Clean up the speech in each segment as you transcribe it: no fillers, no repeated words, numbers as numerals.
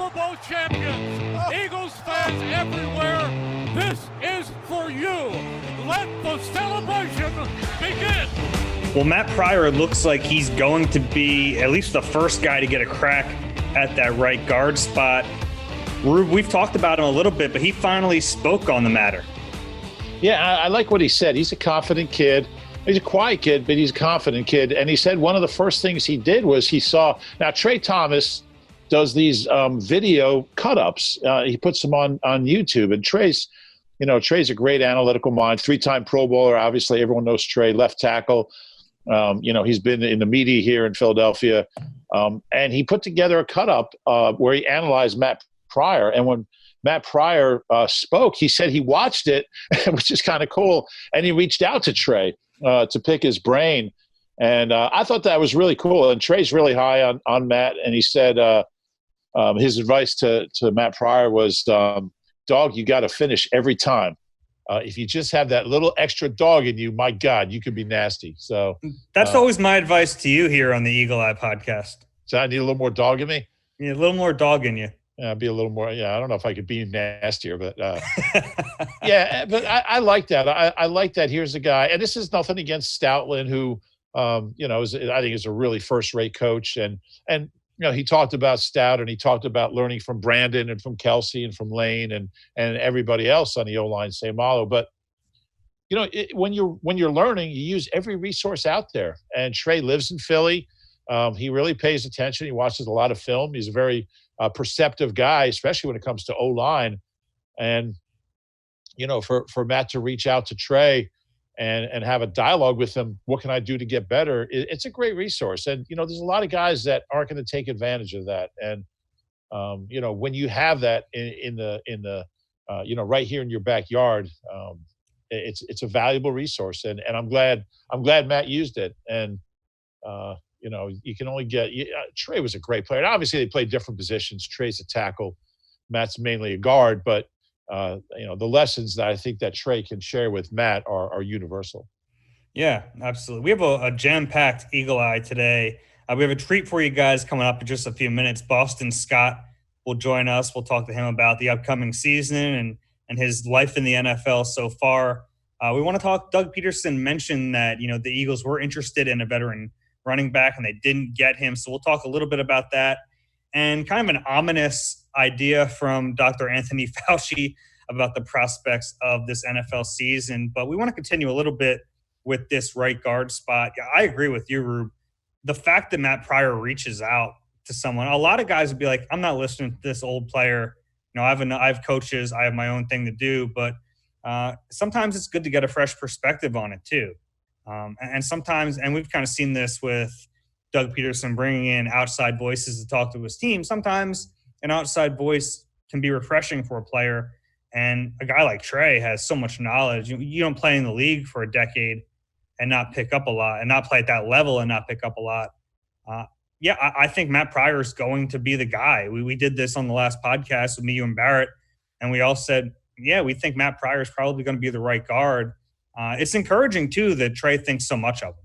Super Bowl champions, Eagles fans everywhere, this is for you. Let the celebration begin. Well, Matt Pryor looks like he's going to be at least the first guy to get a crack at that right guard spot. Rube, we've talked about him a little bit, but he finally spoke on the matter. Yeah, I like what he said. He's a confident kid. He's a quiet kid, but he's a confident kid. And he said one of the first things he did was he saw – now, Trey Thomas does these video cut-ups. He puts them on YouTube. And Trey's a great analytical mind, 3-time Pro Bowler. Obviously, everyone knows Trey, left tackle. He's been in the media here in Philadelphia. And he put together a cut-up where he analyzed Matt Pryor. And when Matt Pryor spoke, he said he watched it, which is kind of cool. And he reached out to Trey to pick his brain. And I thought that was really cool. And Trey's really high on Matt. And he said his advice to Matt Pryor was, dog, you got to finish every time. If you just have that little extra dog in you, my God, you could be nasty. So that's always my advice to you here on the Eagle Eye podcast. So I need a little more dog in me? Yeah, a little more dog in you. Yeah, be a little more. Yeah, I don't know if I could be nastier, but yeah, but I like that. I like that. Here's a guy, and this is nothing against Stoutland, who I think is a really first-rate coach, and he talked about Stout, and he talked about learning from Brandon and from Kelsey and from Lane and everybody else on the O-line, Samalo. But when you're learning, you use every resource out there. And Trey lives in Philly. He really pays attention. He watches a lot of film. He's a very perceptive guy, especially when it comes to O-line. And for Matt to reach out to Trey and have a dialogue with him, what can I do to get better? It's a great resource. And, there's a lot of guys that aren't going to take advantage of that. And, when you have that in the right here in your backyard, it's a valuable resource. And I'm glad Matt used it. And, you can only get Trey was a great player. And obviously they played different positions. Trey's a tackle. Matt's mainly a guard, but the lessons that I think that Trey can share with Matt are universal. Yeah, absolutely. We have a jam-packed Eagle Eye today. We have a treat for you guys coming up in just a few minutes. Boston Scott will join us. We'll talk to him about the upcoming season and his life in the NFL so far. We want to talk. Doug Peterson mentioned that, the Eagles were interested in a veteran running back and they didn't get him. So we'll talk a little bit about that. And kind of an ominous idea from Dr. Anthony Fauci about the prospects of this NFL season. But we want to continue a little bit with this right guard spot. Yeah, I agree with you, Rube. The fact that Matt Pryor reaches out to someone, a lot of guys would be like, I'm not listening to this old player. I have coaches. I have my own thing to do. But sometimes it's good to get a fresh perspective on it too. And sometimes, and we've kind of seen this with Doug Peterson bringing in outside voices to talk to his team. Sometimes an outside voice can be refreshing for a player. And a guy like Trey has so much knowledge. You don't play in the league for a decade and not pick up a lot, and not play at that level and not pick up a lot. I think Matt Pryor is going to be the guy. We did this on the last podcast with me, you, and Barrett, and we all said, we think Matt Pryor is probably going to be the right guard. It's encouraging, too, that Trey thinks so much of him.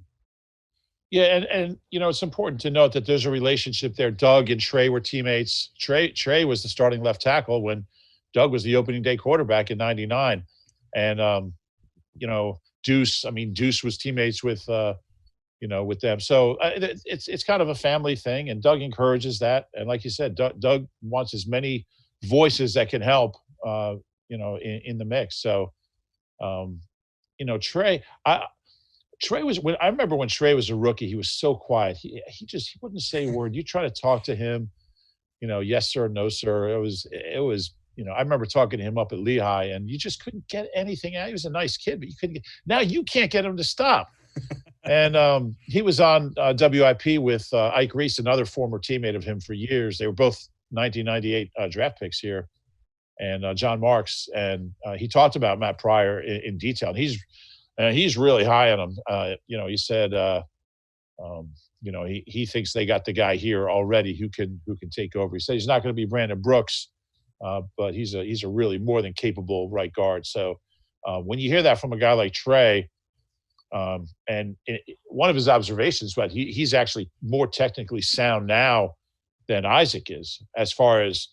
Yeah, and it's important to note that there's a relationship there. Doug and Trey were teammates. Trey was the starting left tackle when Doug was the opening day quarterback in '99. And, Deuce was teammates with them. So it's kind of a family thing, and Doug encourages that. And like you said, Doug wants as many voices that can help, in the mix. So, Trey was, I remember when Trey was a rookie, he was so quiet. He wouldn't say a word. You try to talk to him, yes, sir, no, sir. It was, I remember talking to him up at Lehigh, and you just couldn't get anything out. He was a nice kid, but you couldn't now you can't get him to stop. And he was on WIP with Ike Reese, another former teammate of him for years. They were both 1998 draft picks here, and John Marks. And he talked about Matt Pryor in detail. And he's really high on him. He said, he thinks they got the guy here already who can take over. He said he's not going to be Brandon Brooks, but he's a really more than capable right guard. So when you hear that from a guy like Trey, and one of his observations, but he's actually more technically sound now than Isaac is, as far as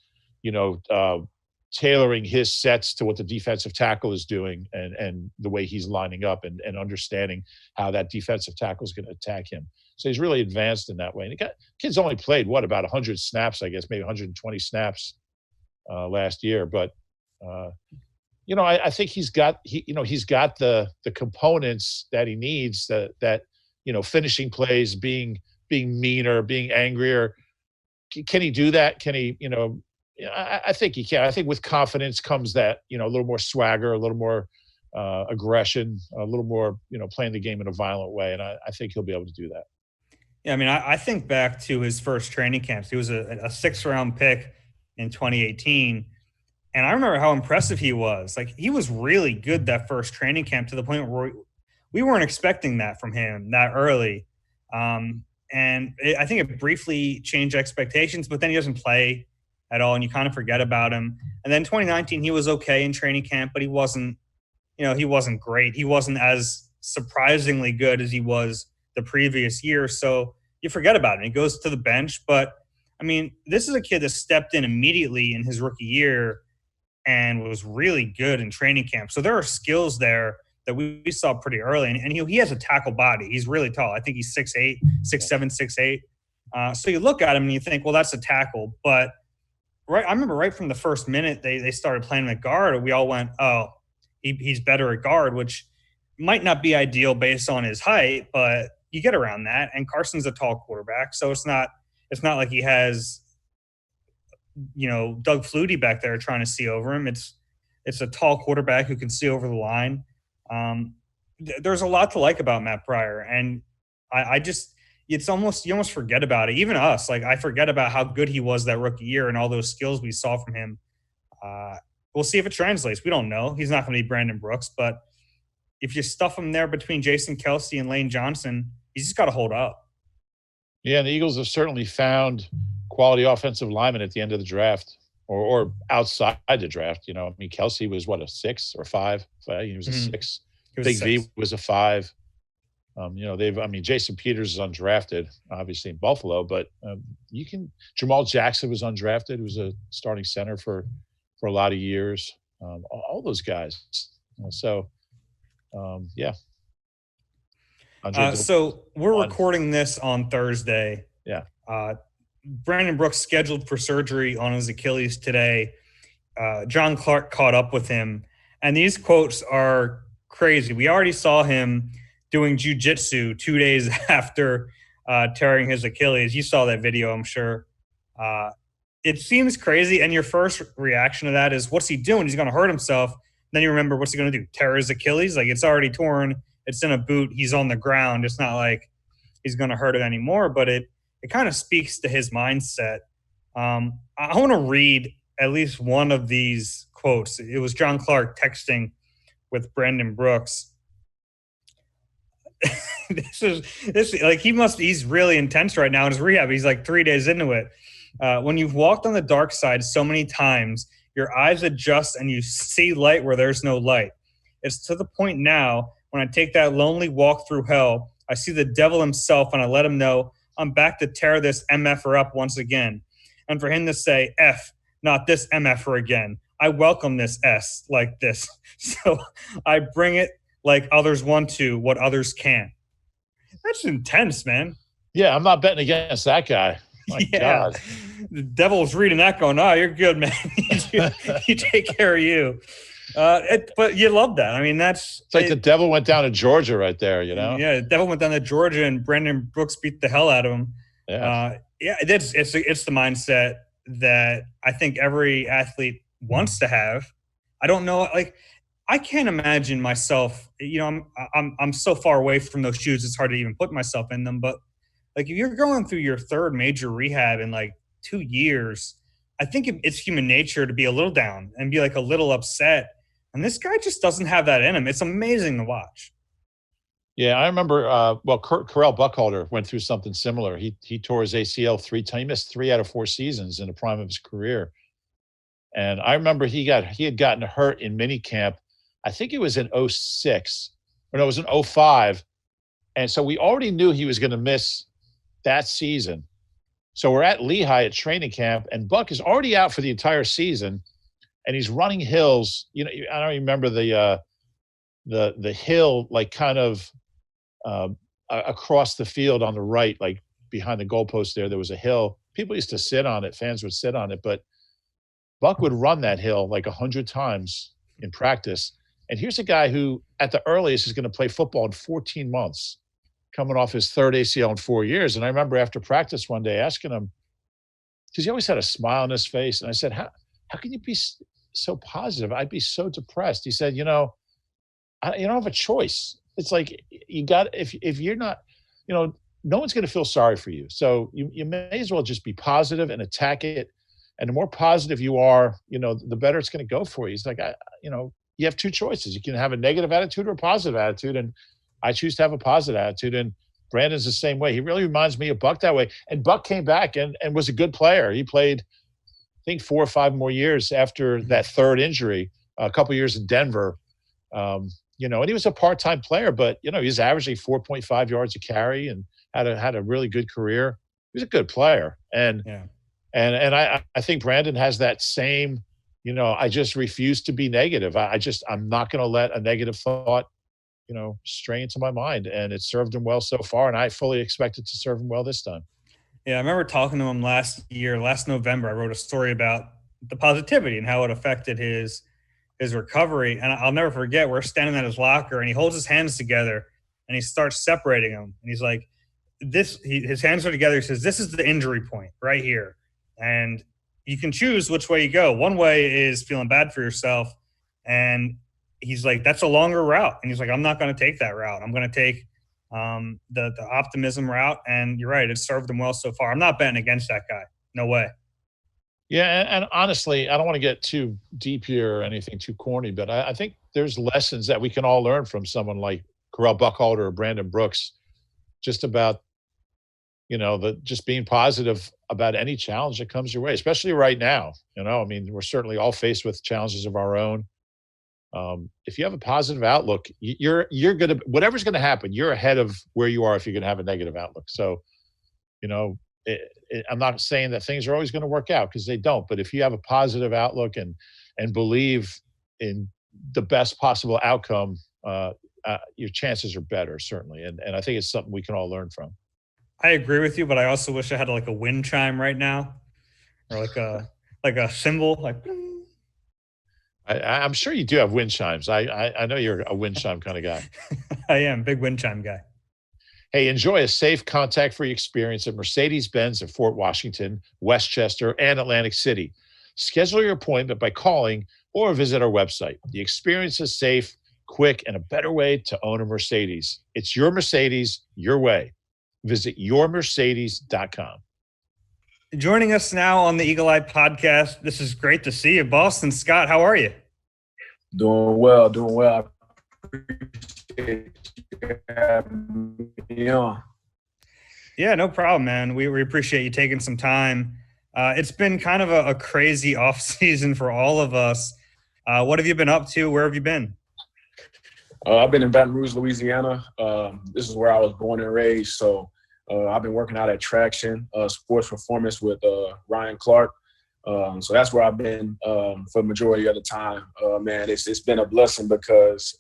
tailoring his sets to what the defensive tackle is doing and the way he's lining up and understanding how that defensive tackle is going to attack him. So he's really advanced in that way. And kid's only played, about 100 snaps, I guess, maybe 120 snaps last year. But, I think he's got the components that he needs that finishing plays, being meaner, being angrier. Can he do that? Can he, I think he can. I think with confidence comes that, a little more swagger, a little more aggression, a little more, playing the game in a violent way. And I think he'll be able to do that. Yeah, I mean, I think back to his first training camps. He was a 6th-round pick in 2018. And I remember how impressive he was. Like, he was really good that first training camp to the point where we weren't expecting that from him that early. I think it briefly changed expectations, but then he doesn't play at all, and you kind of forget about him. And then 2019, he was okay in training camp, but he wasn't great. He wasn't as surprisingly good as he was the previous year. So you forget about him. He goes to the bench. But, I mean, this is a kid that stepped in immediately in his rookie year and was really good in training camp. So there are skills there that we saw pretty early. And he has a tackle body. He's really tall. I think he's 6'8", 6'7", 6'8". So you look at him and you think, well, that's a tackle. But I remember right from the first minute they started playing him at guard, we all went, oh, he's better at guard, which might not be ideal based on his height, but you get around that. And Carson's a tall quarterback, so it's not like he has, Doug Flutie back there trying to see over him. It's a tall quarterback who can see over the line. There's a lot to like about Matt Pryor, and you almost forget about it. Even us, like, I forget about how good he was that rookie year and all those skills we saw from him. We'll see if it translates. We don't know. He's not going to be Brandon Brooks, but if you stuff him there between Jason Kelsey and Lane Johnson, he's just got to hold up. Yeah, and the Eagles have certainly found quality offensive linemen at the end of the draft or outside the draft. I mean, Kelsey was a 6 or 5? He was a 6. Big V was a 5. Jason Peters is undrafted, obviously in Buffalo, but Jamal Jackson was undrafted. He was a starting center for a lot of years. All those guys. Yeah. So we're recording this on Thursday. Yeah. Brandon Brooks scheduled for surgery on his Achilles today. John Clark caught up with him, and these quotes are crazy. We already saw him doing jiu-jitsu 2 days after tearing his Achilles. You saw that video, I'm sure. It seems crazy, and your first reaction to that is, what's he doing? He's going to hurt himself. Then you remember, what's he going to do? Tear his Achilles? Like, it's already torn. It's in a boot. He's on the ground. It's not like he's going to hurt it anymore, but it kind of speaks to his mindset. I want to read at least one of these quotes. It was John Clark texting with Brandon Brooks. He's really intense right now in his rehab. He's like 3 days into it. When you've walked on the dark side so many times, your eyes adjust and you see light where there's no light. It's to the point now when I take that lonely walk through hell, I see the devil himself and I let him know I'm back to tear this MFer up once again. And for him to say, F, not this MFer again. I welcome this S like this. So I bring it like others want to, what others can't. That's intense, man. Yeah, I'm not betting against that guy. My God. The devil's reading that going, oh, you're good, man. you take care of you. But you love that. I mean, it's like the devil went down to Georgia right there, Yeah, the devil went down to Georgia and Brandon Brooks beat the hell out of him. Yeah. It's the mindset that I think every athlete wants to have. I don't know, like, I can't imagine myself, I'm so far away from those shoes, it's hard to even put myself in them. But like, if you're going through your third major rehab in like 2 years, I think it's human nature to be a little down and be like a little upset. And this guy just doesn't have that in him. It's amazing to watch. Yeah, I remember, Correll Buckhalter went through something similar. He tore his ACL 3 times. He missed 3 out of 4 seasons in the prime of his career. And I remember he had gotten hurt in minicamp. I think it was in 06, or no, it was in 05. And so we already knew he was going to miss that season. So we're at Lehigh at training camp, and Buck is already out for the entire season, and he's running hills. You know, I don't remember the hill, like kind of across the field on the right, like behind the goalpost there was a hill. People used to sit on it. Fans would sit on it, but Buck would run that hill like 100 times in practice. And here's a guy who, at the earliest, is going to play football in 14 months, coming off his third ACL in 4 years. And I remember after practice one day asking him, because he always had a smile on his face. And I said, how can you be so positive? I'd be so depressed. He said, you don't have a choice. It's like you got, if you're not, no one's going to feel sorry for you. So you may as well just be positive and attack it. And the more positive you are, the better it's going to go for you. He's like, you have two choices. You can have a negative attitude or a positive attitude. And I choose to have a positive attitude. And Brandon's the same way. He really reminds me of Buck that way. And Buck came back and was a good player. He played, I think, 4 or 5 more years after that third injury, a couple years in Denver. And he was a part-time player, but, he was averaging 4.5 yards a carry and had a really good career. He was a good player. And I think Brandon has that same, I just refuse to be negative. I'm not going to let a negative thought, stray into my mind. And it served him well so far. And I fully expect it to serve him well this time. Yeah, I remember talking to him last November. I wrote a story about the positivity and how it affected his recovery. And I'll never forget, we're standing at his locker and he holds his hands together and he starts separating them. And he's like, his hands are together. He says, this is the injury point right here. And you can choose which way you go. One way is feeling bad for yourself. And he's like, that's a longer route. And he's like, I'm not going to take that route. I'm going to take the optimism route. And you're right. It served him well so far. I'm not betting against that guy. No way. Yeah. And honestly, I don't want to get too deep here or anything too corny, but I think there's lessons that we can all learn from someone like Correll Buckhalter or Brandon Brooks, just about, just being positive about any challenge that comes your way, especially right now. We're certainly all faced with challenges of our own. If you have a positive outlook, you're going to, whatever's going to happen, you're ahead of where you are if you're going to have a negative outlook. So, I'm not saying that things are always going to work out, because they don't. But if you have a positive outlook and believe in the best possible outcome, your chances are better, certainly. And I think it's something we can all learn from. I agree with you, but I also wish I had like a wind chime right now, or like a cymbal, like. I'm sure you do have wind chimes. I know you're a wind chime kind of guy. I am, big wind chime guy. Hey, enjoy a safe, contact-free experience at Mercedes-Benz at Fort Washington, Westchester, and Atlantic City. Schedule your appointment by calling or visit our website. The experience is safe, quick, and a better way to own a Mercedes. It's your Mercedes, your way. Visit yourmercedes.com. Joining us now on the Eagle Eye podcast. This is great to see you, Boston Scott. How are you? Doing well. I appreciate you having me on. Yeah, no problem, man. We appreciate you taking some time. It's been kind of a crazy off season for all of us. What have you been up to? Where have you been? I've been in Baton Rouge, Louisiana. This is where I was born and raised. So I've been working out at Traction Sports Performance with Ryan Clark. So that's where I've been for the majority of the time. Man, it's been a blessing because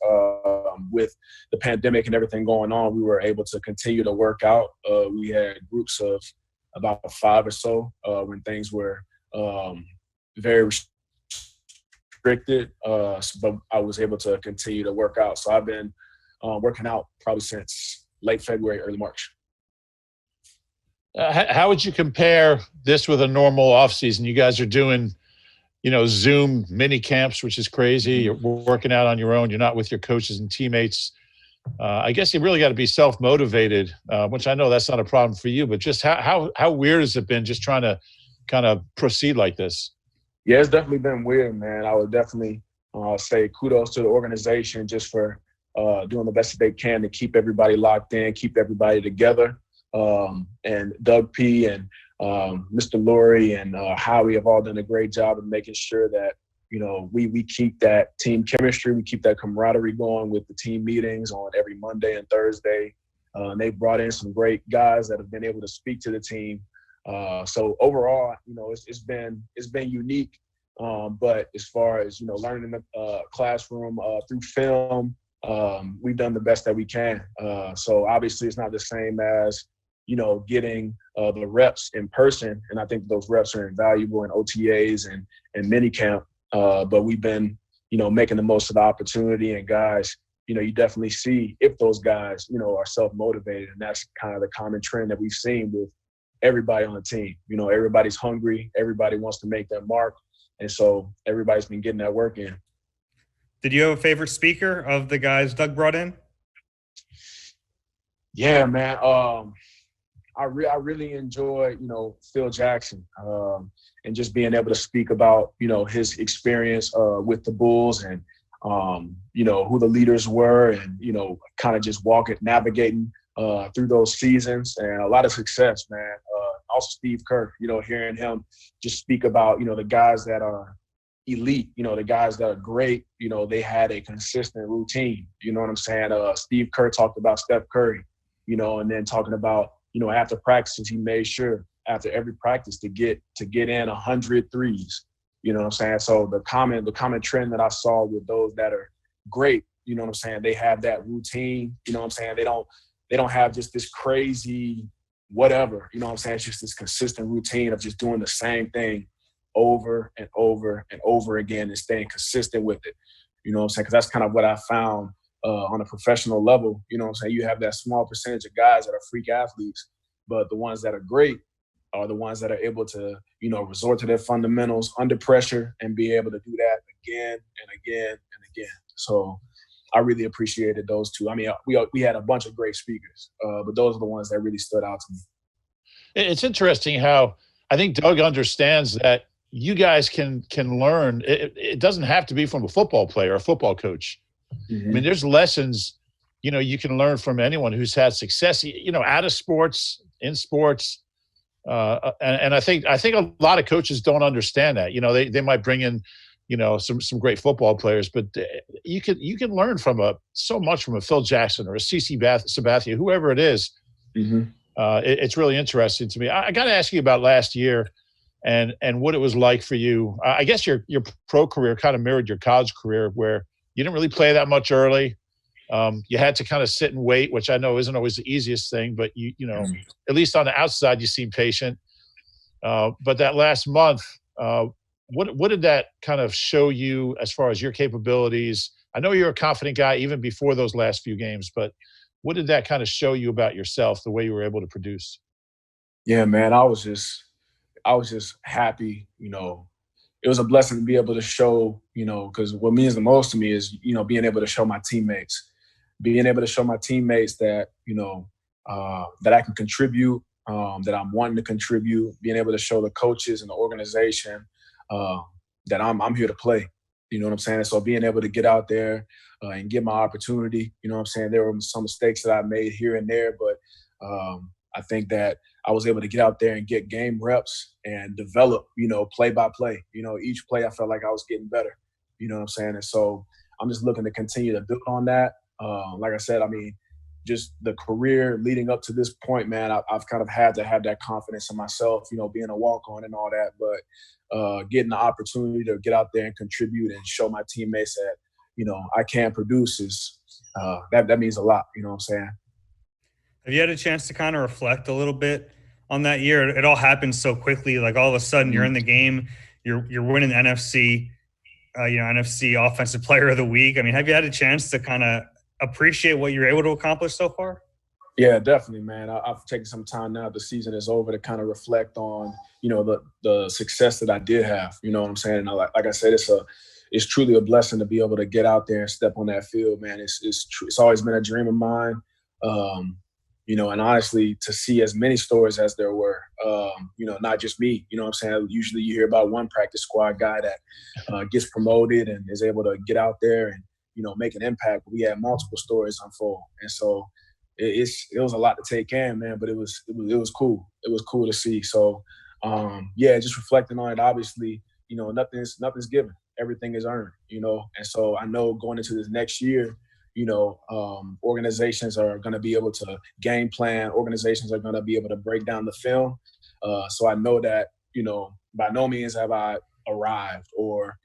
with the pandemic and everything going on, we were able to continue to work out. We had groups of about 5 or so when things were very restricted, but I was able to continue to work out. So I've been working out probably since late February, early March. How would you compare this with a normal offseason? You guys are doing, Zoom mini camps, which is crazy. You're working out on your own. You're not with your coaches and teammates. I guess you really got to be self-motivated, which I know that's not a problem for you, but just how weird has it been just trying to kind of proceed like this? Yeah, it's definitely been weird, man. I would definitely say kudos to the organization just for doing the best that they can to keep everybody locked in, keep everybody together. And Doug P. and Mr. Lurie and Howie have all done a great job of making sure that, we keep that team chemistry, we keep that camaraderie going with the team meetings on every Monday and Thursday. And they've brought in some great guys that have been able to speak to the team So overall, it's been unique. But as far as, learning in the classroom through film, we've done the best that we can. So obviously it's not the same as, getting the reps in person. And I think those reps are invaluable in OTAs and minicamp. But we've been, making the most of the opportunity. And guys, you definitely see if those guys, are self-motivated. And that's kind of the common trend that we've seen with everybody on the team. Everybody's hungry. Everybody wants to make their mark. And so everybody's been getting that work in. Did you have a favorite speaker of the guys Doug brought in? Yeah, man. I really enjoyed, Phil Jackson, and just being able to speak about, his experience with the Bulls and, who the leaders were and, kind of just navigating through those seasons, and a lot of success, man. Also Steve Kerr, hearing him just speak about, the guys that are elite, the guys that are great, they had a consistent routine. You know what I'm saying? Steve Kerr talked about Steph Curry, and then talking about, after practices, he made sure after every practice to get in 100 threes. You know what I'm saying? So the common trend that I saw with those that are great, they have that routine. You know what I'm saying? They don't have just this crazy whatever. It's just this consistent routine of just doing the same thing over and over and over again and staying consistent with it. Because that's kind of what I found on a professional level. You have that small percentage of guys that are freak athletes, but the ones that are great are the ones that are able to, resort to their fundamentals under pressure and be able to do that again and again and again. So I really appreciated those two. I mean, we had a bunch of great speakers, but those are the ones that really stood out to me. It's interesting how I think Doug understands that you guys can learn. It doesn't have to be from a football player, a football coach. Mm-hmm. I mean, there's lessons, you can learn from anyone who's had success, out of sports, in sports. And I think a lot of coaches don't understand that. They might bring in, some great football players, but you can learn from so much from a Phil Jackson or a CC Sabathia, whoever it is. Mm-hmm. It's really interesting to me. I got to ask you about last year and what it was like for you. I guess your pro career kind of mirrored your college career, where you didn't really play that much early. You had to kind of sit and wait, which I know isn't always the easiest thing, but at least on the outside, you seem patient. But that last month, what did that kind of show you as far as your capabilities? I know you're a confident guy even before those last few games, but what did that kind of show you about yourself, the way you were able to produce? Yeah, man, I was just happy. It was a blessing to be able to show, because what means the most to me is, being able to show my teammates, that, that I can contribute, that I'm wanting to contribute, being able to show the coaches and the organization that I'm here to play. You know what I'm saying? So being able to get out there and get my opportunity, there were some mistakes that I made here and there, but I think that I was able to get out there and get game reps and develop, play by play. Each play I felt like I was getting better. You know what I'm saying? And so I'm just looking to continue to build on that. Like I said, I mean, just the career leading up to this point, man, I've kind of had to have that confidence in myself, being a walk-on and all that. But getting the opportunity to get out there and contribute and show my teammates that, I can produce is that means a lot. You know what I'm saying? Have you had a chance to kind of reflect a little bit on that year? It all happened so quickly. Like all of a sudden you're in the game, you're winning the NFC, NFC Offensive Player of the Week. I mean, have you had a chance to kind of appreciate what you're able to accomplish so far? Yeah, definitely, man. I've taken some time now the season is over to kind of reflect on, the success that I did have. You know what I'm saying? And like I said, it's truly a blessing to be able to get out there and step on that field, man. It's always been a dream of mine. And honestly, to see as many stories as there were, not just me, you know what I'm saying? Usually you hear about one practice squad guy that gets promoted and is able to get out there and, make an impact. But we had multiple stories unfold. And so it was a lot to take in, man, but it was cool. It was cool to see. So, just reflecting on it, obviously, nothing's given. Everything is earned, And so I know going into this next year, organizations are going to be able to game plan. Organizations are going to be able to break down the film. So I know that, by no means have I arrived, or,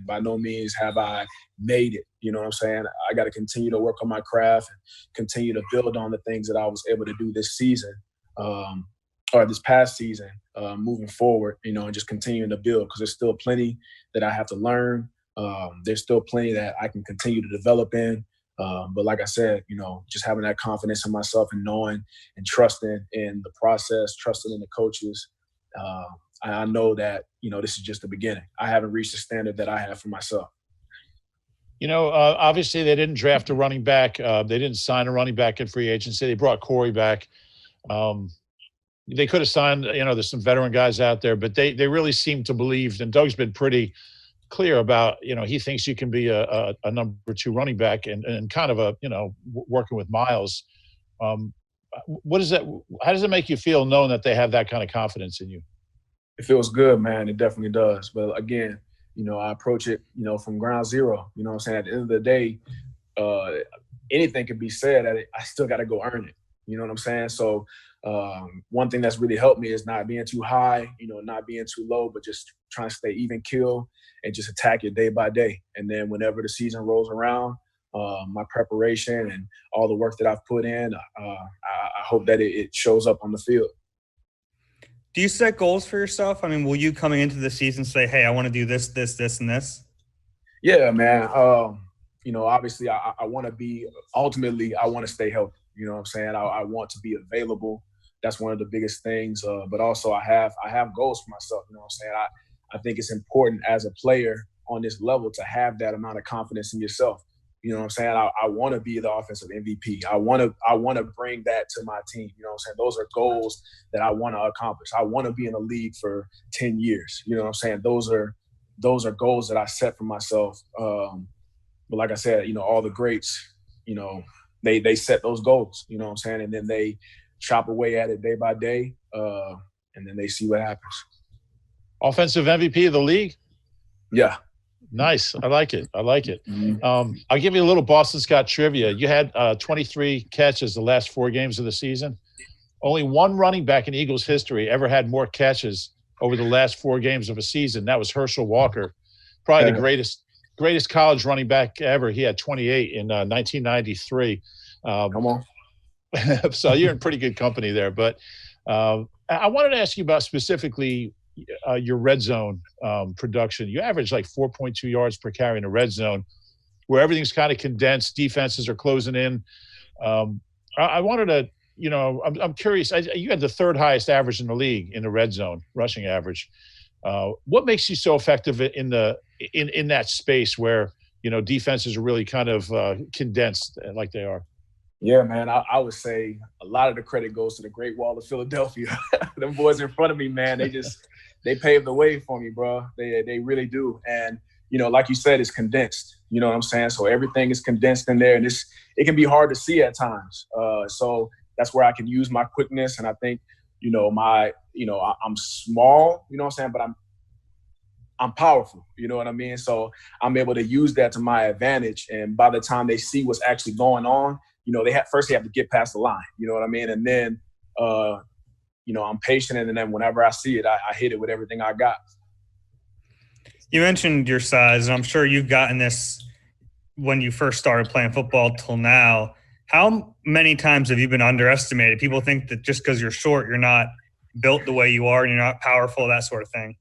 by no means have I made it. I got to continue to work on my craft and continue to build on the things that I was able to do this season, or this past season, moving forward, and just continuing to build, because there's still plenty that I have to learn. There's still plenty that I can continue to develop in. But like I said, just having that confidence in myself and knowing and trusting in the process, trusting in the coaches. I know that, this is just the beginning. I haven't reached the standard that I have for myself. Obviously they didn't draft a running back. They didn't sign a running back in free agency. They brought Corey back. They could have signed, there's some veteran guys out there, but they really seem to believe, and Doug's been pretty clear about, he thinks you can be a number 2 running back and kind of working with Miles. What is that? How does it make you feel knowing that they have that kind of confidence in you? It feels good, man. It definitely does. But again, I approach it, from ground zero. At the end of the day, anything can be said at it. I still got to go earn it. You know what I'm saying? So one thing that's really helped me is not being too high, not being too low, but just trying to stay even keel and just attack it day by day. And then whenever the season rolls around, my preparation and all the work that I've put in, I hope that it shows up on the field. Do you set goals for yourself? I mean, will you coming into the season say, hey, I want to do this, this, this, and this? Yeah, man. Obviously I want to be – ultimately I want to stay healthy. You know what I'm saying? I want to be available. That's one of the biggest things. But also I have goals for myself. You know what I'm saying? I think it's important as a player on this level to have that amount of confidence in yourself. You know what I'm saying? I want to be the offensive MVP. I want to bring that to my team. You know what I'm saying? Those are goals that I want to accomplish. I want to be in the league for 10 years. You know what I'm saying? Those are goals that I set for myself. But like I said, all the greats, they set those goals. You know what I'm saying? And then they chop away at it day by day, and then they see what happens. Offensive MVP of the league? Yeah. Nice. I like it. Mm-hmm. I'll give you a little Boston Scott trivia. You had 23 catches the last 4 games of the season. Only one running back in Eagles history ever had more catches over the last 4 games of a season. That was Herschel Walker, probably the greatest college running back ever. He had 28 in 1993. Come on. So you're in pretty good company there. But I wanted to ask you about specifically your red zone production. You average like 4.2 yards per carry in the red zone, where everything's kind of condensed. Defenses are closing in. I wanted to, I'm curious. You had the 3rd highest average in the league in the red zone rushing average. What makes you so effective in that space where defenses are really kind of condensed like they are? Yeah, man, I would say a lot of the credit goes to the Great Wall of Philadelphia. Them boys in front of me, man, they paved the way for me, bro. They really do. And, like you said, it's condensed. You know what I'm saying? So everything is condensed in there, and it can be hard to see at times. So that's where I can use my quickness. And I think, I'm small, you know what I'm saying? But I'm powerful, you know what I mean? So I'm able to use that to my advantage. And by the time they see what's actually going on, they have to get past the line, you know what I mean? And then, I'm patient. And then whenever I see it, I hit it with everything I got. You mentioned your size, and I'm sure you've gotten this when you first started playing football till now. How many times have you been underestimated? People think that just because you're short, you're not built the way you are and you're not powerful, that sort of thing.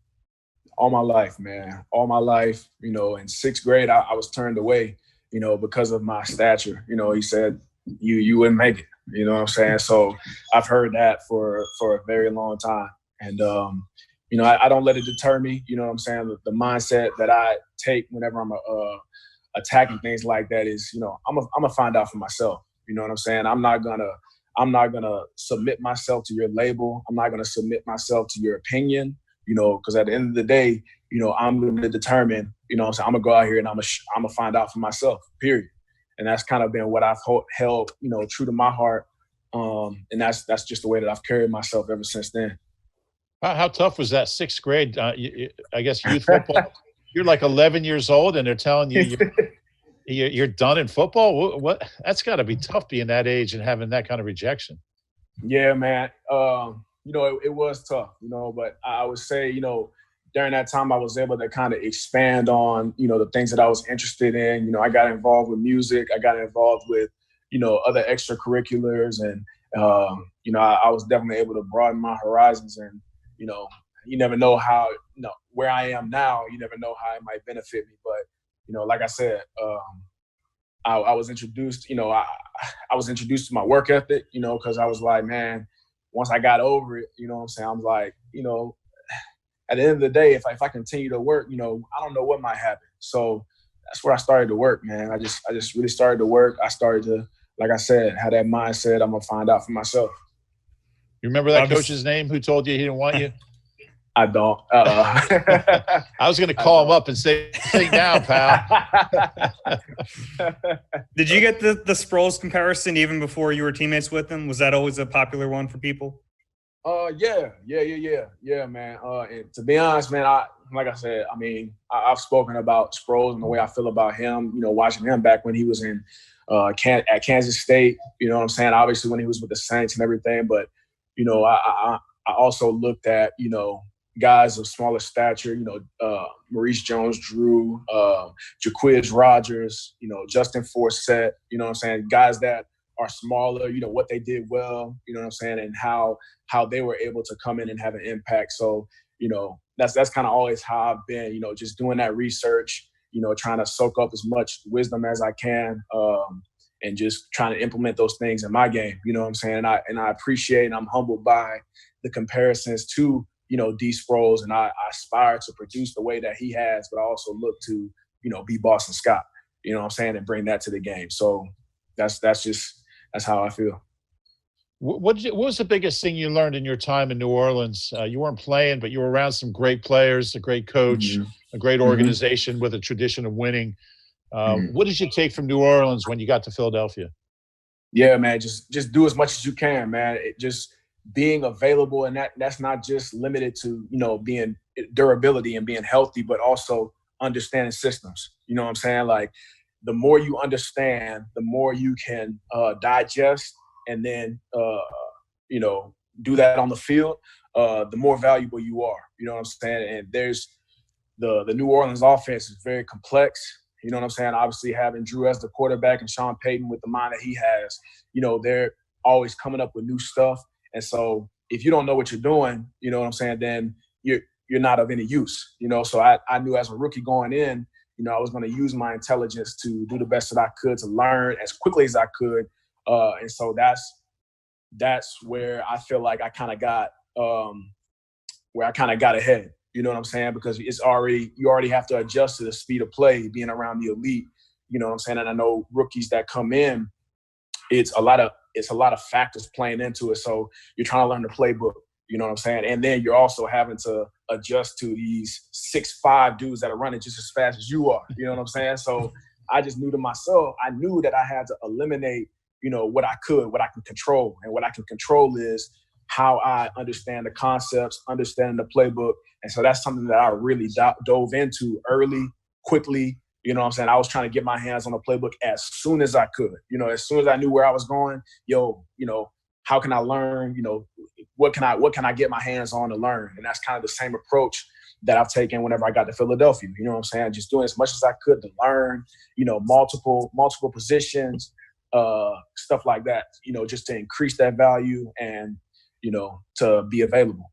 All my life, man. All my life, in 6th grade, I was turned away, because of my stature. He said, you wouldn't make it. You know what I'm saying? So I've heard that for a very long time. And, I don't let it deter me. You know what I'm saying? The mindset that I take whenever I'm attacking things like that is, I'm gonna find out for myself. You know what I'm saying? I'm not gonna submit myself to your label. I'm not gonna submit myself to your opinion, because at the end of the day, I'm going to determine, I'm going to go out here and I'm going to find out for myself, period. And that's kind of been what I've held, true to my heart. And that's just the way that I've carried myself ever since then. How tough was that 6th grade? I guess youth football. You're like 11 years old and they're telling you you're done in football. What? That's got to be tough being that age and having that kind of rejection. Yeah, man. it was tough, but I would say, during that time I was able to kind of expand on, the things that I was interested in. I got involved with music. I got involved with, other extracurriculars. And, I was definitely able to broaden my horizons. And, you never know how, where I am now, you never know how it might benefit me. But, like I said, I was introduced, I was introduced to my work ethic, because I was like, man, once I got over it, I'm like, at the end of the day, if I continue to work, I don't know what might happen. So that's where I started to work, man. I just really started to work. I started to, like I said, have that mindset. I'm going to find out for myself. You remember that coach's name who told you he didn't want you? I don't. I was going to call him up and say, "Sit down, pal." Did you get the Sproles comparison even before you were teammates with him? Was that always a popular one for people? Yeah, man. And to be honest, man, like I said, I've spoken about Sproles and the way I feel about him. Watching him back when he was in at Kansas State. Obviously when he was with the Saints and everything, but I also looked at guys of smaller stature, Maurice Jones-Drew, Jaquiz Rogers, Justin Forsett, guys that are smaller, what they did well, and how they were able to come in and have an impact. So, that's kind of always how I've been, just doing that research, trying to soak up as much wisdom as I can, and just trying to implement those things in my game, And I appreciate and I'm humbled by the comparisons to, D Sproles, and I aspire to produce the way that he has, but I also look to, be Boston Scott, and bring that to the game. So that's how I feel. What was the biggest thing you learned in your time in New Orleans? You weren't playing, but you were around some great players, a great coach, a great organization with a tradition of winning. What did you take from New Orleans when you got to Philadelphia? Yeah, man, just do as much as you can, man. Just being available, and that's not just limited to, being durability and being healthy, but also understanding systems. Like, the more you understand, the more you can digest and then, do that on the field, the more valuable you are. And there's the New Orleans offense is very complex. Obviously having Drew as the quarterback and Sean Payton with the mind that he has, they're always coming up with new stuff. And so if you don't know what you're doing, then you're not of any use. So I knew as a rookie going in, I was going to use my intelligence to do the best that I could to learn as quickly as I could. And so that's where I feel like I kind of got ahead. Because you already have to adjust to the speed of play, being around the elite. And I know rookies that come in, it's a lot of factors playing into it. So you're trying to learn the playbook, and then you're also having to adjust to these 6'5" dudes that are running just as fast as you are. So I just knew to myself, I knew that I had to eliminate, what I can control. And what I can control is how I understand the concepts, understanding the playbook. And so that's something that I really dove into early, quickly. I was trying to get my hands on the playbook as soon as I could. As soon as I knew where I was going, how can I learn? What can I get my hands on to learn? And that's kind of the same approach that I've taken whenever I got to Philadelphia. Just doing as much as I could to learn, multiple positions, stuff like that, just to increase that value and, to be available.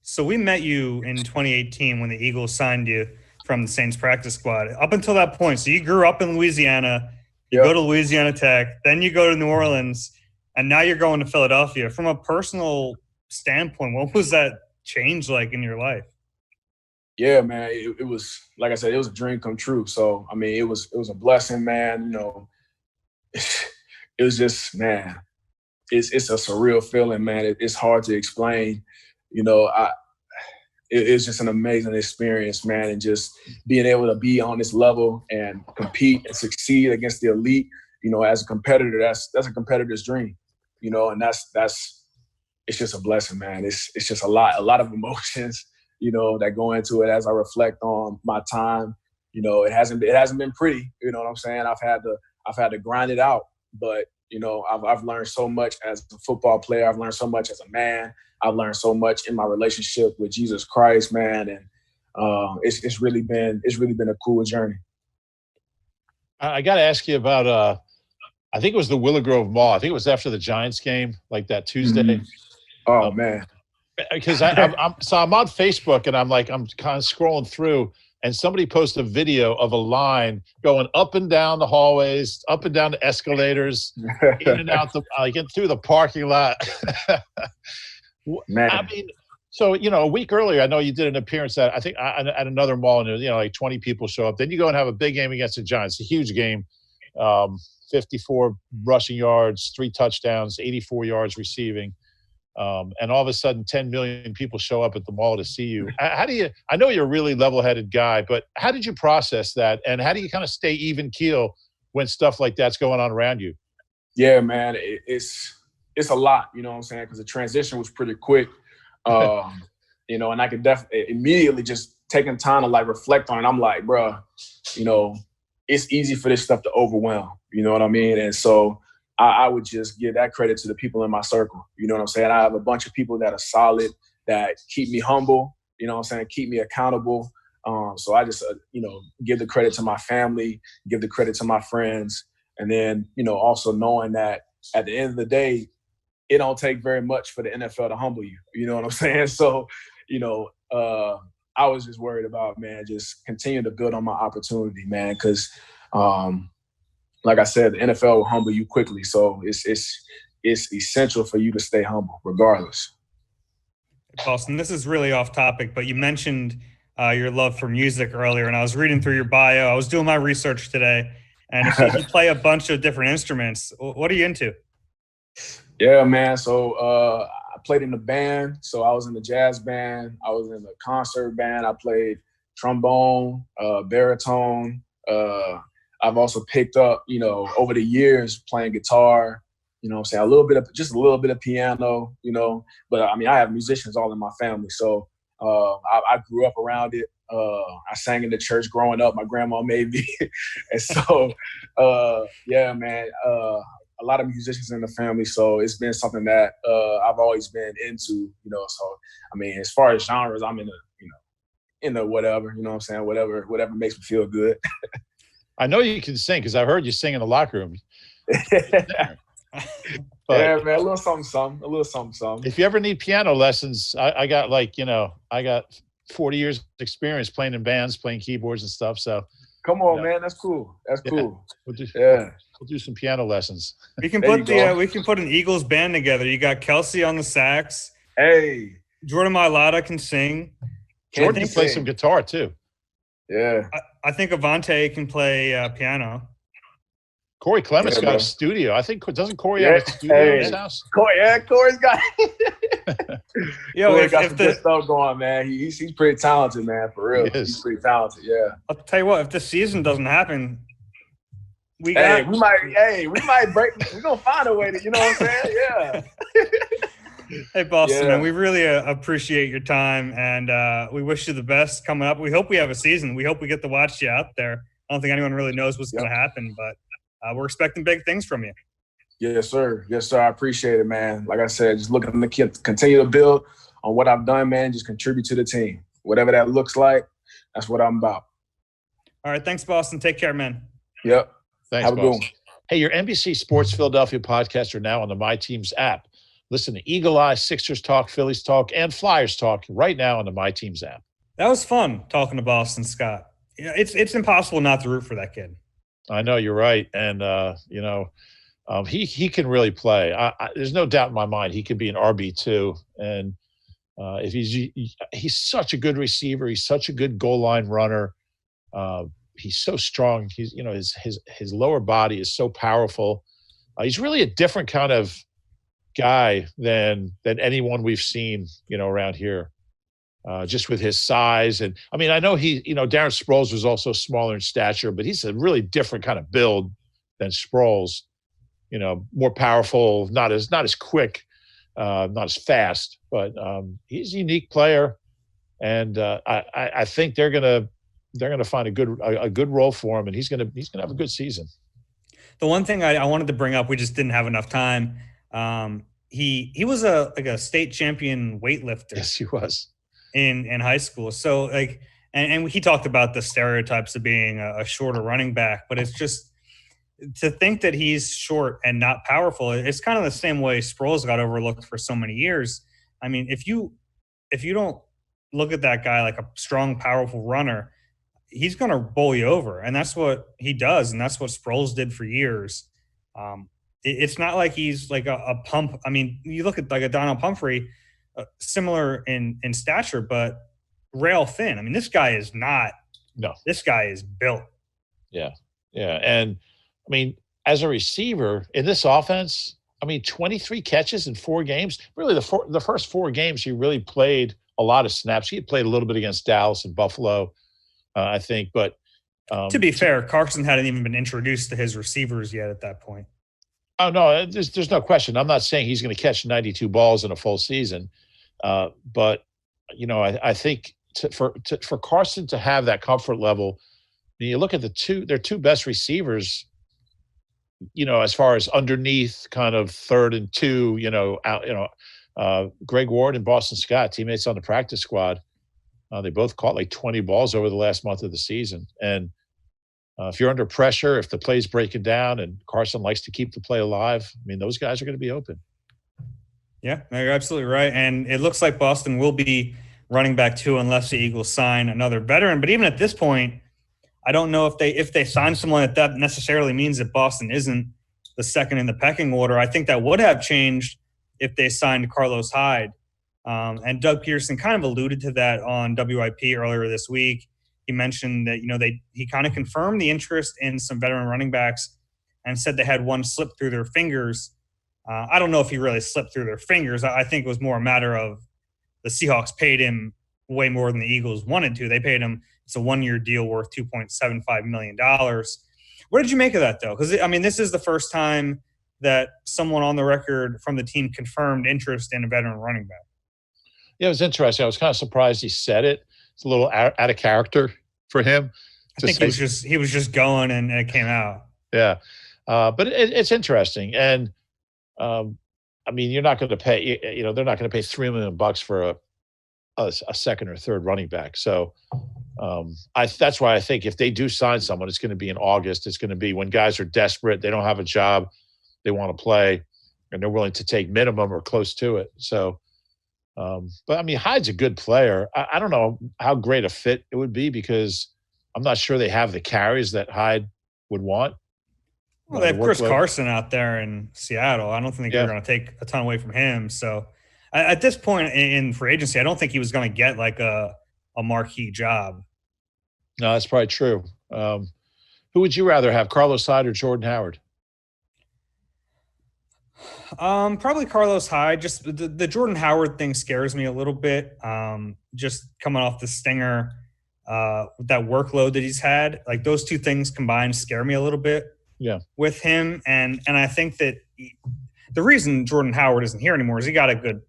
So we met you in 2018 when the Eagles signed you from the Saints practice squad. Up until that point, so you grew up in Louisiana, you go to Louisiana Tech, then you go to New Orleans, and now you're going to Philadelphia. From a personal standpoint, what was that change like in your life? Yeah, man, it was, like I said, it was a dream come true. So, it was a blessing, man. It was just, man, it's a surreal feeling, man. It's hard to explain. It's just an amazing experience, man. And just being able to be on this level and compete and succeed against the elite, as a competitor, that's a competitor's dream, and it's just a blessing, man. It's just a lot of emotions, that go into it as I reflect on my time. It hasn't been pretty, I've had to grind it out, but You know, I've learned so much as a football player. I've learned so much as a man. I've learned so much in my relationship with Jesus Christ, man. And it's really been a cool journey. I got to ask you about, I think it was the Willow Grove Mall. I think it was after the Giants game, like that Tuesday. Mm-hmm. Oh, man. Because I'm on Facebook and I'm kind of scrolling through, and somebody posted a video of a line going up and down the hallways, up and down the escalators, in and out get through the parking lot. Man. I mean, so, you know, a week earlier, I know you did an appearance at another mall, and, you know, like 20 people show up. Then you go and have a big game against the Giants, a huge game, 54 rushing yards, 3 touchdowns, 84 yards receiving. And all of a sudden 10 million people show up at the mall to see you. I know you're a really level-headed guy, but how did you process that? And how do you kind of stay even keel when stuff like that's going on around you? Yeah, man, it's a lot, you know what I'm saying? Because the transition was pretty quick, you know, and I could definitely immediately just taking time to like reflect on it. I'm like, bro, you know, it's easy for this stuff to overwhelm, you know what I mean? And so I would just give that credit to the people in my circle. You know what I'm saying? I have a bunch of people that are solid, that keep me humble, you know what I'm saying, keep me accountable. So I just, you know, give the credit to my family, give the credit to my friends. And then, you know, also knowing that at the end of the day, it don't take very much for the NFL to humble you. You know what I'm saying? So, you know, I was just worried about, man, just continue to build on my opportunity, man, because like I said, the NFL will humble you quickly. So it's essential for you to stay humble regardless. Boston, this is really off topic, but you mentioned your love for music earlier, and I was reading through your bio. I was doing my research today, and you play a bunch of different instruments. What are you into? Yeah, man. So I played in the band. So I was in the jazz band. I was in the concert band. I played trombone, baritone. I've also picked up, you know, over the years playing guitar, you know what I'm saying, a little bit of piano, you know, but I mean, I have musicians all in my family. So I grew up around it. I sang in the church growing up. My grandma made me. And so, yeah, man, a lot of musicians in the family. So it's been something that I've always been into, you know. So, I mean, as far as genres, I'm in the whatever, you know what I'm saying, whatever makes me feel good. I know you can sing because I heard you sing in the locker room. Yeah, man, a little something. If you ever need piano lessons, I got 40 years experience playing in bands, playing keyboards and stuff. So come on, man, that's cool. Cool. We'll do some piano lessons. We can put an Eagles band together. You got Kelsey on the sax. Hey, Jordan Mailata can sing. Jordan can play some guitar too. Yeah, I think Avante can play piano. Corey Clement's got a studio. I think doesn't Corey have a studio in his house? Corey's got. Corey's got some good stuff going, man. He's pretty talented, man. For real, he's pretty talented. Yeah. I'll tell you what. If this season doesn't happen, we might break. We're gonna find a way to. You know what I'm saying? Yeah. Hey, Boston, man, we really appreciate your time, and we wish you the best coming up. We hope we have a season. We hope we get to watch you out there. I don't think anyone really knows what's going to happen, but we're expecting big things from you. Yes, sir. Yes, sir. I appreciate it, man. Like I said, just looking to continue to build on what I've done, man. Just contribute to the team. Whatever that looks like, that's what I'm about. All right. Thanks, Boston. Take care, man. Yep. Thanks, have a good one. Hey, your NBC Sports Philadelphia podcasts are now on the My Teams app. Listen to Eagle Eye, Sixers Talk, Phillies Talk, and Flyers Talk right now on the My Teams app. That was fun talking to Boston Scott. Yeah, it's impossible not to root for that kid. I know, you're right. And, he can really play. There's no doubt in my mind he could be an RB2. And if he's such a good receiver. He's such a good goal line runner. He's so strong. He's, you know, his lower body is so powerful. He's really a different kind of guy than anyone we've seen, you know, around here, just with his size. And I mean, I know Darren Sproles was also smaller in stature, but he's a really different kind of build than Sproles, you know, more powerful, not as quick, not as fast, but he's a unique player. And I think they're going to find a good role for him, and he's going to have a good season. The one thing I wanted to bring up, we just didn't have enough time. He was a state champion weightlifter. Yes, he was in high school. So like, and he talked about the stereotypes of being a shorter running back, but it's just to think that he's short and not powerful. It's kind of the same way Sproles got overlooked for so many years. I mean, if you don't look at that guy like a strong, powerful runner, he's going to bowl you over. And that's what he does. And that's what Sproles did for years. It's not like he's like a pump. I mean, you look at like a Donald Pumphrey, similar in stature, but rail thin. I mean, this guy is not. No. This guy is built. Yeah. Yeah. And I mean, as a receiver in this offense, I mean, 23 catches in 4 games. Really, the first 4 games, he really played a lot of snaps. He had played a little bit against Dallas and Buffalo, I think. But to be fair, Carson hadn't even been introduced to his receivers yet at that point. Oh, no, there's no question. I'm not saying he's going to catch 92 balls in a full season. But, you know, I think for Carson to have that comfort level, you look at their 2 best receivers, you know, as far as underneath kind of 3rd and 2, Greg Ward and Boston Scott, teammates on the practice squad, they both caught like 20 balls over the last month of the season. And if you're under pressure, if the play's breaking down and Carson likes to keep the play alive, I mean, those guys are going to be open. Yeah, you're absolutely right. And it looks like Boston will be running back 2 unless the Eagles sign another veteran. But even at this point, I don't know if they sign someone that necessarily means that Boston isn't the second in the pecking order. I think that would have changed if they signed Carlos Hyde. And Doug Peterson kind of alluded to that on WIP earlier this week. He mentioned that, he kind of confirmed the interest in some veteran running backs and said they had one slip through their fingers. I don't know if he really slipped through their fingers. I think it was more a matter of the Seahawks paid him way more than the Eagles wanted to. They paid him. It's a 1-year deal worth $2.75 million. What did you make of that, though? Because, I mean, this is the first time that someone on the record from the team confirmed interest in a veteran running back. Yeah, it was interesting. I was kind of surprised he said it. It's a little out of character for him. I think he was just going and it came out. Yeah. But it's interesting. And, I mean, you're not going to pay, they're not going to pay $3 million for a second or third running back. So that's why I think if they do sign someone, it's going to be in August. It's going to be when guys are desperate, they don't have a job, they want to play, and they're willing to take minimum or close to it. So, but I mean, Hyde's a good player. I don't know how great a fit it would be because I'm not sure they have the carries that Hyde would want. Well, they have Chris Carson out there in Seattle. I don't think they're going to take a ton away from him. So at this point in free agency, I don't think he was going to get like a marquee job. No, that's probably true. Who would you rather have, Carlos Hyde or Jordan Howard? Probably Carlos Hyde. Just the Jordan Howard thing scares me a little bit. Just coming off the stinger, that workload that he's had, like those two things combined scare me a little bit. Yeah, with him, and I think that the reason Jordan Howard isn't here anymore is he got a good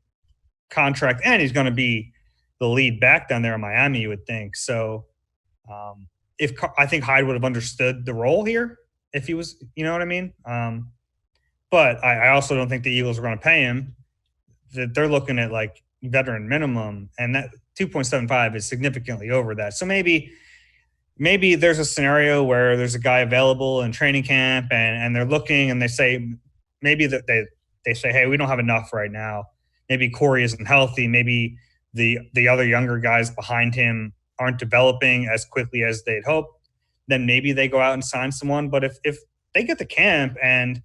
contract, and he's going to be the lead back down there in Miami, you would think. So, I think Hyde would have understood the role here if he was, you know what I mean. But I also don't think the Eagles are going to pay him. That they're looking at like veteran minimum, and that 2.75 is significantly over that. So maybe there's a scenario where there's a guy available in training camp and they're looking and they say, maybe that they say, hey, we don't have enough right now. Maybe Corey isn't healthy. Maybe the other younger guys behind him aren't developing as quickly as they'd hoped. Then maybe they go out and sign someone. But if they get the camp, and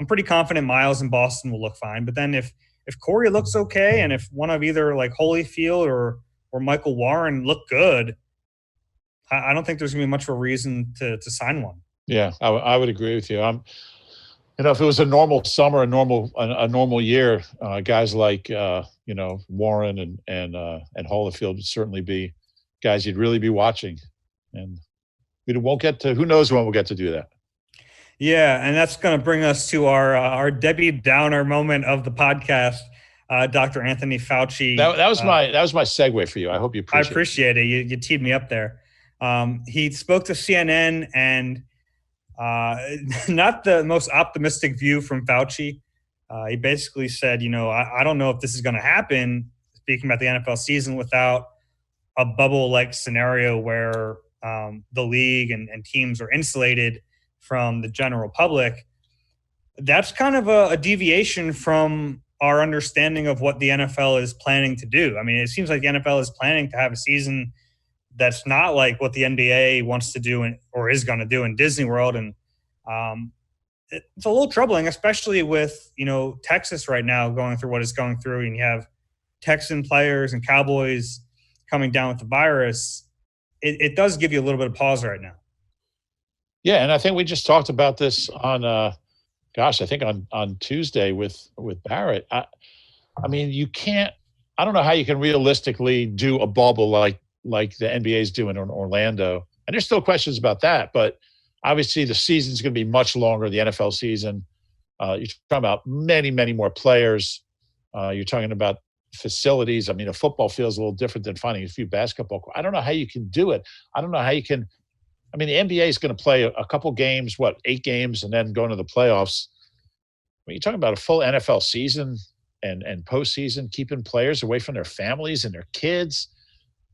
I'm pretty confident Miles in Boston will look fine. But then if Corey looks okay, and if one of either like Holyfield or Michael Warren look good, I don't think there's going to be much of a reason to sign one. Yeah, I would agree with you. If it was a normal summer, a normal year, guys like Warren and Holyfield would certainly be guys you'd really be watching, and we won't get to. Who knows when we'll get to do that? Yeah, and that's going to bring us to our Debbie Downer moment of the podcast. Dr. Anthony Fauci. That was my segue for you. I hope you appreciate it. I appreciate it. You teed me up there. He spoke to CNN and Not the most optimistic view from Fauci. He basically said, I don't know if this is going to happen, speaking about the NFL season, without a bubble-like scenario where the league and teams are insulated from the general public. That's kind of a deviation from our understanding of what the NFL is planning to do. I mean, it seems like the NFL is planning to have a season that's not like what the NBA wants to do or is going to do in Disney World. And it's a little troubling, especially with, Texas right now going through what it's going through. And you have Texan players and Cowboys coming down with the virus. It does give you a little bit of pause right now. Yeah. And I think we just talked about this on, I think on Tuesday with Barrett. I mean, you can't, I don't know how you can realistically do a bubble like the NBA is doing in Orlando. And there's still questions about that, but obviously the season's going to be much longer, the NFL season. You're talking about many, many more players. You're talking about facilities. I mean, a football field is a little different than finding a few basketball. I don't know how you can do it. I don't know how you can. I mean, the NBA is going to play a couple games, 8 games, and then go into the playoffs. When you're talking about a full NFL season and postseason, keeping players away from their families and their kids,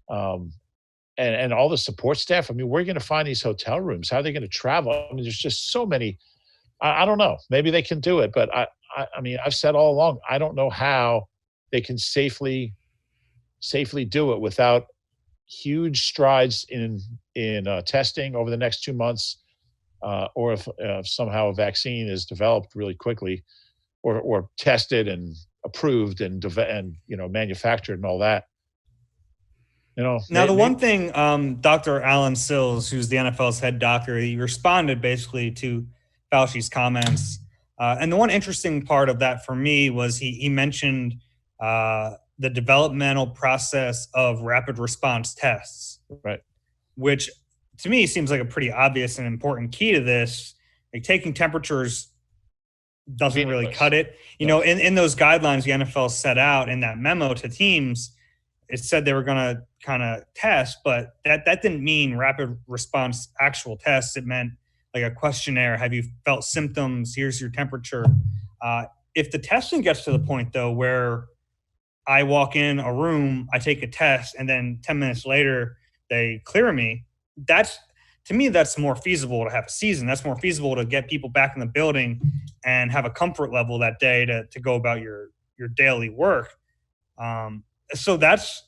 and all the support staff. I mean, where are you going to find these hotel rooms? How are they going to travel? I mean, there's just so many. I don't know. Maybe they can do it, but I mean, I've said all along, I don't know how they can safely do it without huge strides in testing over the next 2 months, or if somehow a vaccine is developed really quickly, or tested and approved and manufactured and all that. Now, the one thing, Dr. Alan Sills, who's the NFL's head doctor, he responded basically to Fauci's comments. And the one interesting part of that for me was he mentioned the developmental process of rapid response tests, right? Which to me seems like a pretty obvious and important key to this. Like taking temperatures doesn't really cut it. In those guidelines the NFL set out in that memo to teams, it said they were going to kind of test, but that didn't mean rapid response actual tests. It meant like a questionnaire. Have you felt symptoms? Here's your temperature. If the testing gets to the point, though, where I walk in a room, I take a test, and then 10 minutes later they clear me, to me, that's more feasible to have a season. That's more feasible to get people back in the building and have a comfort level that day to go about your daily work. So that's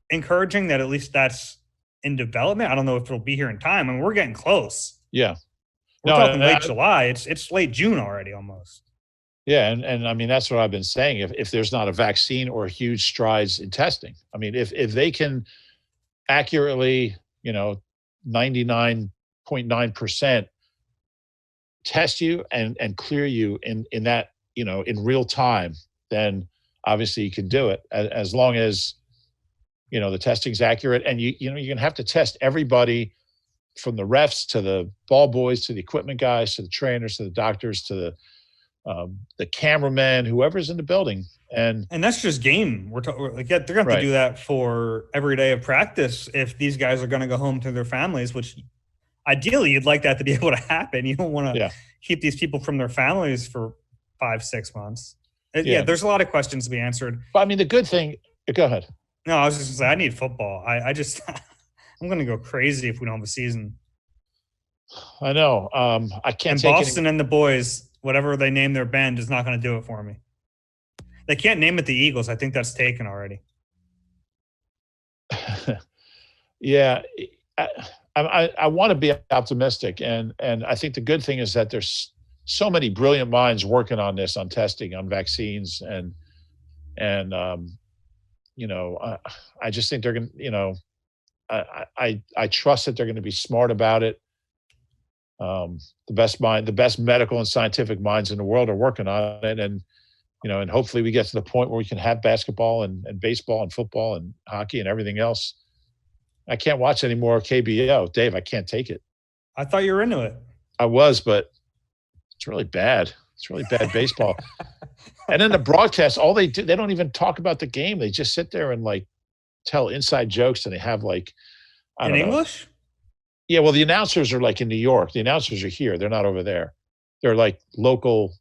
encouraging that at least that's in development. I don't know if it'll be here in time. I mean, we're getting close. Yeah. We're talking late July. It's late June already almost. Yeah. And I mean, that's what I've been saying. If there's not a vaccine or huge strides in testing, I mean, if they can accurately, 99.9% test you and clear you in that, in real time, then obviously you can do it as long as, the testing's accurate. And you're going to have to test everybody from the refs to the ball boys, to the equipment guys, to the trainers, to the doctors, to the cameraman, whoever's in the building. And that's just game. They're going to have to do that for every day of practice if these guys are going to go home to their families, which ideally you'd like that to be able to happen. You don't want to keep these people from their families for 5-6 months. Yeah, there's a lot of questions to be answered. But I mean, the good thing, go ahead. No, I was just going to say, I need football. I just, I'm going to go crazy if we don't have a season. I know. I can't and take Boston and the boys, whatever they name their band, is not going to do it for me. They can't name it the Eagles. I think that's taken already. Yeah. I want to be optimistic. And I think the good thing is that there's so many brilliant minds working on this, on testing, on vaccines. I just think they're going to, I trust that they're going to be smart about it. The best medical and scientific minds in the world are working on it. And hopefully we get to the point where we can have basketball and baseball and football and hockey and everything else. I can't watch any more KBO. Dave, I can't take it. I thought you were into it. I was, but it's really bad. It's really bad baseball. And then the broadcast, all they do, they don't even talk about the game. They just sit there and tell inside jokes, and they have in English? Yeah, well, the announcers are like in New York. The announcers are here. They're not over there. They're like local.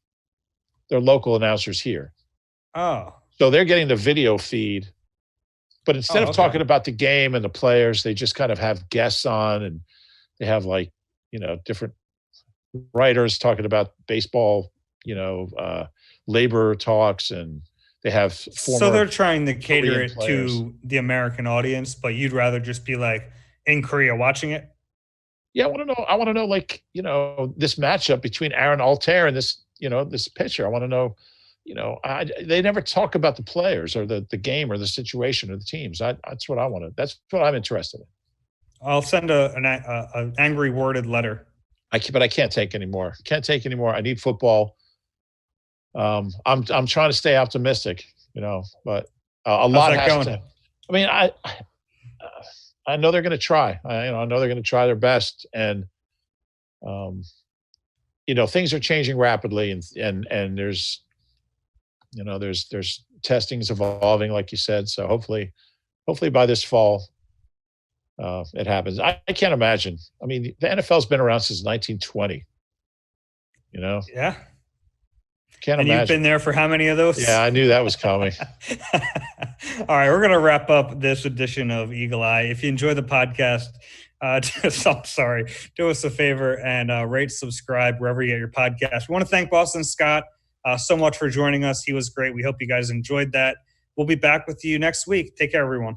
They're local announcers here. Oh. So they're getting the video feed. But instead of talking about the game and the players, they just kind of have guests on, and they have like, different writers talking about baseball, labor talks, and they have So they're trying to cater it to the American audience, but you'd rather just be like in Korea watching it? Yeah, I want to know, like, this matchup between Aaron Altair and this, this pitcher. I want to know, they never talk about the players or the game or the situation or the teams. That's what I want to. That's what I'm interested in. I'll send an angry worded letter. But I can't take anymore. Can't take anymore. I need football. I'm trying to stay optimistic, but a lot has to. I mean, I know they're going to try. I know they're going to try their best, and things are changing rapidly, and there's testing's evolving, like you said. So hopefully by this fall, it happens. I can't imagine. I mean, the NFL's been around since 1920. Yeah. Can't imagine. You've been there for how many of those? Yeah, I knew that was coming. All right, we're going to wrap up this edition of Eagle Eye. If you enjoy the podcast, do us a favor and rate, subscribe wherever you get your podcast. We want to thank Boston Scott so much for joining us. He was great. We hope you guys enjoyed that. We'll be back with you next week. Take care, everyone.